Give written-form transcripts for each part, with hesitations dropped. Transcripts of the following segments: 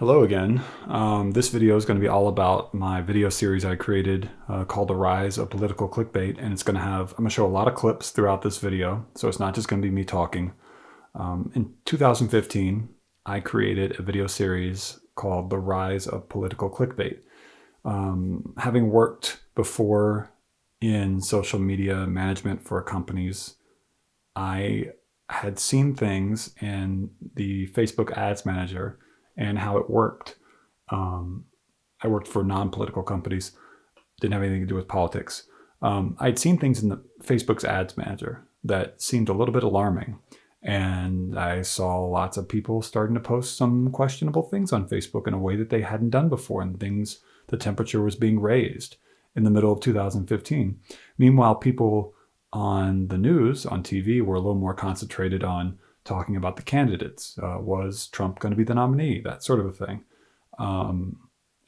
Hello again. This video is going to be all about my video series I created called The Rise of Political Clickbait, and I'm going to show a lot of clips throughout this video, so it's not just going to be me talking. In 2015, I created a video series called The Rise of Political Clickbait. Having worked before in social media management for companies, I had seen things in the Facebook Ads Manager and how it worked. I worked for non-political companies, didn't have anything to do with politics. I'd seen things in the Facebook's Ads Manager that seemed a little bit alarming. And I saw lots of people starting to post some questionable things on Facebook in a way that they hadn't done before, and the temperature was being raised in the middle of 2015. Meanwhile, people on the news, on TV, were a little more concentrated on talking about the candidates. Was Trump going to be the nominee? That sort of a thing.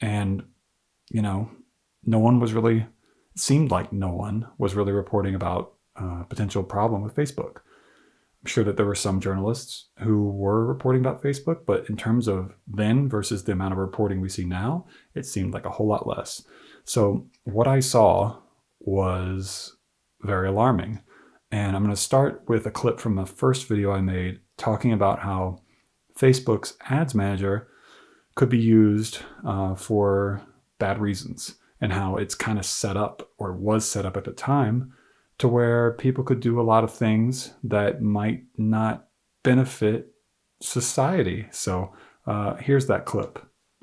And, you know, seemed like no one was really reporting about a potential problem with Facebook. I'm sure that there were some journalists who were reporting about Facebook, but in terms of then versus the amount of reporting we see now, it seemed like a whole lot less. So what I saw was very alarming. And I'm going to start with a clip from the first video I made talking about how Facebook's Ads Manager could be used for bad reasons, and how it's kind of set up, or was set up at the time, to where people could do a lot of things that might not benefit society. So here's that clip.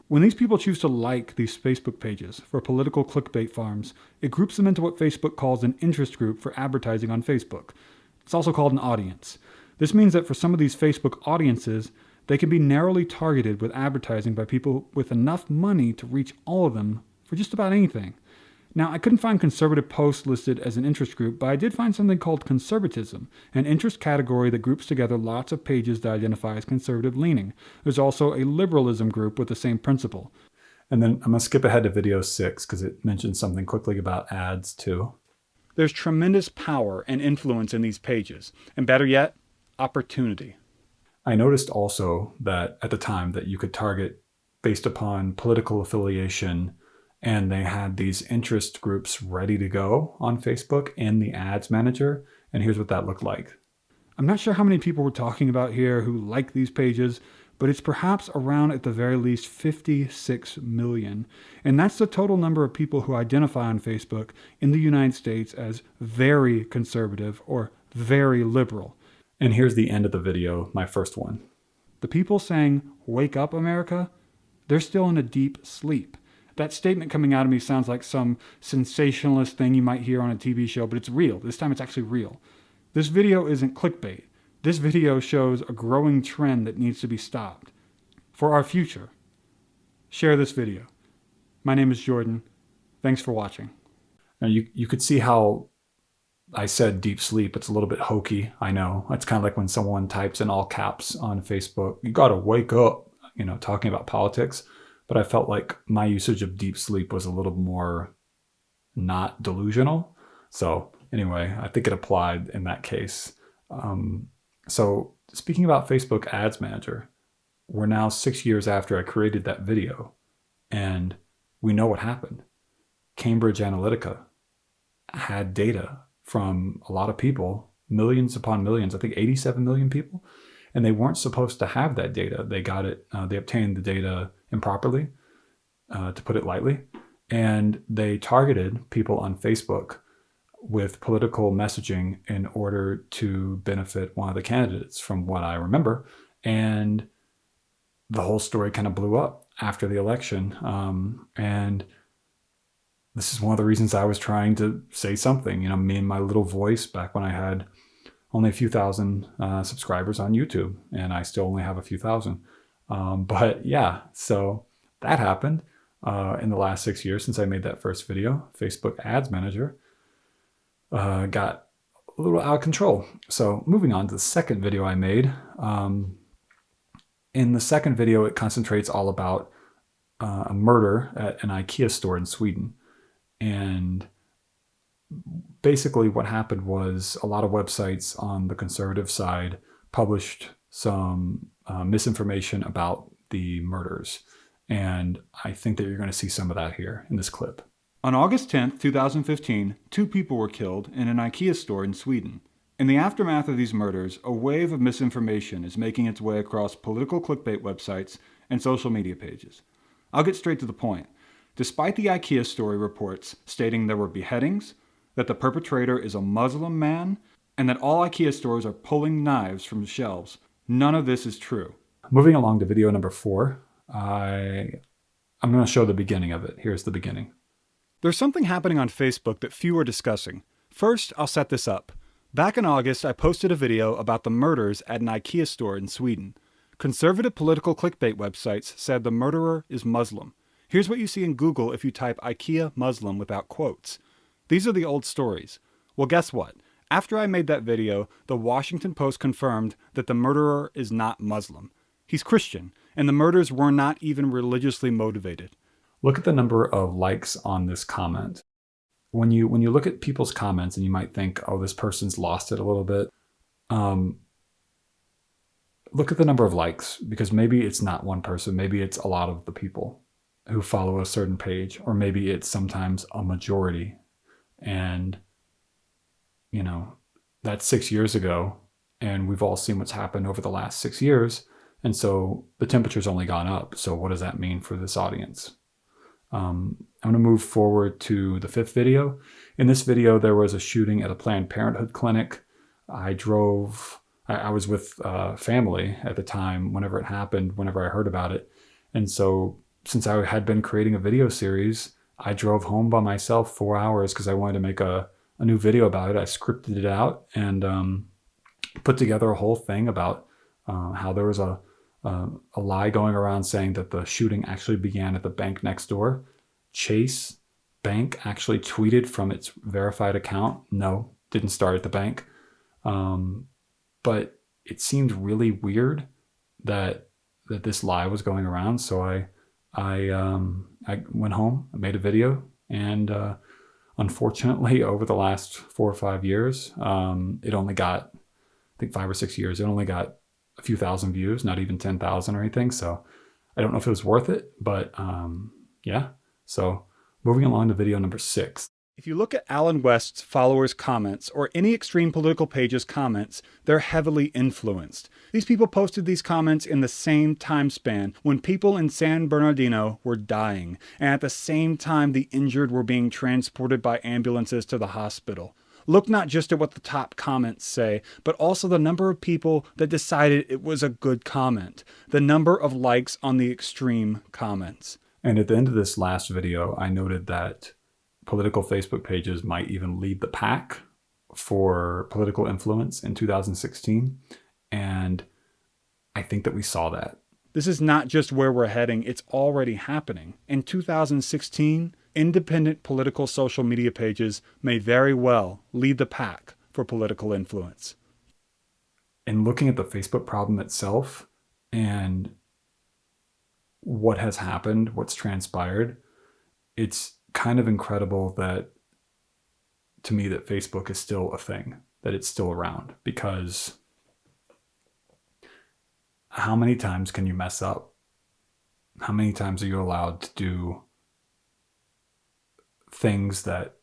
When these people choose to like these Facebook pages for political clickbait farms, it groups them into what Facebook calls an interest group for advertising on Facebook. It's also called an audience. This means that for some of these Facebook audiences, they can be narrowly targeted with advertising by people with enough money to reach all of them for just about anything. Now, I couldn't find conservative posts listed as an interest group, but I did find something called conservatism, an interest category that groups together lots of pages that identify as conservative leaning. There's also a liberalism group with the same principle. And then I'm going to skip ahead to video 6 because it mentions something quickly about ads too. There's tremendous power and influence in these pages, and better yet, opportunity. I noticed also that at the time that you could target based upon political affiliation, and they had these interest groups ready to go on Facebook in the Ads Manager. And here's what that looked like. I'm not sure how many people we're talking about here who like these pages, but it's perhaps around, at the very least, 56 million. And that's the total number of people who identify on Facebook in the United States as very conservative or very liberal. And here's the end of the video, my first one. The people saying, "Wake up, America," they're still in a deep sleep. That statement coming out of me sounds like some sensationalist thing you might hear on a TV show, but it's real. This time it's actually real. This video isn't clickbait. This video shows a growing trend that needs to be stopped. For our future, share this video. My name is Jordan. Thanks for watching. Now you could see how I said deep sleep. It's a little bit hokey, I know. It's kind of like when someone types in all caps on Facebook, "You gotta wake up," talking about politics. But I felt like my usage of deep sleep was a little more not delusional. So anyway, I think it applied in that case. So speaking about Facebook Ads Manager, we're now 6 years after I created that video, and we know what happened. Cambridge Analytica had data from a lot of people, millions upon millions, I think 87 million people, and they weren't supposed to have that data. They got it, they obtained the data improperly, to put it lightly, and they targeted people on Facebook with political messaging in order to benefit one of the candidates, from what I remember. And the whole story kind of blew up after the election. And this is one of the reasons I was trying to say something, me and my little voice back when I had only a few thousand subscribers on YouTube, and I still only have a few thousand. But yeah, so that happened in the last 6 years since I made that first video. Facebook Ads Manager got a little out of control. So moving on to the second video I made. In the second video, it concentrates all about a murder at an IKEA store in Sweden. And basically what happened was a lot of websites on the conservative side published some misinformation about the murders. And I think that you're going to see some of that here in this clip. On August 10th, 2015, 2 people were killed in an IKEA store in Sweden. In the aftermath of these murders, a wave of misinformation is making its way across political clickbait websites and social media pages. I'll get straight to the point. Despite the IKEA story reports stating there were beheadings, that the perpetrator is a Muslim man, and that all IKEA stores are pulling knives from the shelves, none of this is true. Moving along to video number 4, I'm going to show the beginning of it. Here's the beginning. There's something happening on Facebook that few are discussing. First, I'll set this up. Back in August, I posted a video about the murders at an IKEA store in Sweden. Conservative political clickbait websites said the murderer is Muslim. Here's what you see in Google if you type IKEA Muslim without quotes. These are the old stories. Well, guess what? After I made that video, the Washington Post confirmed that the murderer is not Muslim. He's Christian, and the murders were not even religiously motivated. Look at the number of likes on this comment. When you look at people's comments and you might think, oh, this person's lost it a little bit. Look at the number of likes, because maybe it's not one person. Maybe it's a lot of the people who follow a certain page, or maybe it's sometimes a majority. And, you know, that's 6 years ago, and we've all seen what's happened over the last 6 years. And so the temperature's only gone up. So what does that mean for this audience? I'm going to move forward to the 5th video. In this video, there was a shooting at a Planned Parenthood clinic. I was with family at the time whenever it happened, whenever I heard about it. And so since I had been creating a video series, I drove home by myself 4 hours because I wanted to make a new video about it. I scripted it out and put together a whole thing about how there was a lie going around saying that the shooting actually began at the bank next door. Chase Bank actually tweeted from its verified account, no, didn't start at the bank. But it seemed really weird that this lie was going around. So I went home, I made a video, and unfortunately, over the last 4 or 5 years, it only got, I think 5 or 6 years, it only got a few thousand views, not even 10,000 or anything. So I don't know if it was worth it, but yeah. So moving along to video number 6. If you look at Alan West's followers' comments or any extreme political page's comments, they're heavily influenced. These people posted these comments in the same time span when people in San Bernardino were dying, and at the same time the injured were being transported by ambulances to the hospital. Look not just at what the top comments say, but also the number of people that decided it was a good comment, the number of likes on the extreme comments. And at the end of this last video, I noted that political Facebook pages might even lead the pack for political influence in 2016. And I think that we saw that. This is not just where we're heading, it's already happening. In 2016, independent political social media pages may very well lead the pack for political influence. And looking at the Facebook problem itself and what has happened, what's transpired, it's kind of incredible that, to me, that Facebook is still a thing, that it's still around, because how many times can you mess up? How many times are you allowed to do things that,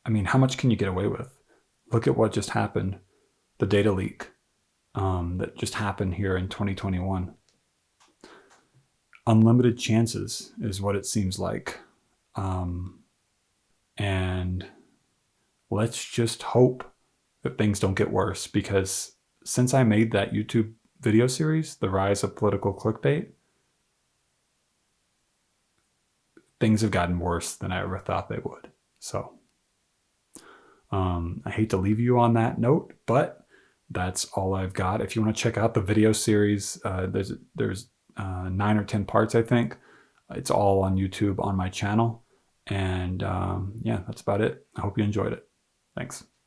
I mean, how much can you get away with? Look at what just happened, the data leak that just happened here in 2021. Unlimited chances is what it seems like. And let's just hope that things don't get worse, because since I made that YouTube video series, The Rise of Political Clickbait, things have gotten worse than I ever thought they would. So I hate to leave you on that note, but that's all I've got. If you want to check out the video series, there's 9 or 10 parts, I think. It's all on YouTube on my channel. And yeah, that's about it. I hope you enjoyed it. Thanks.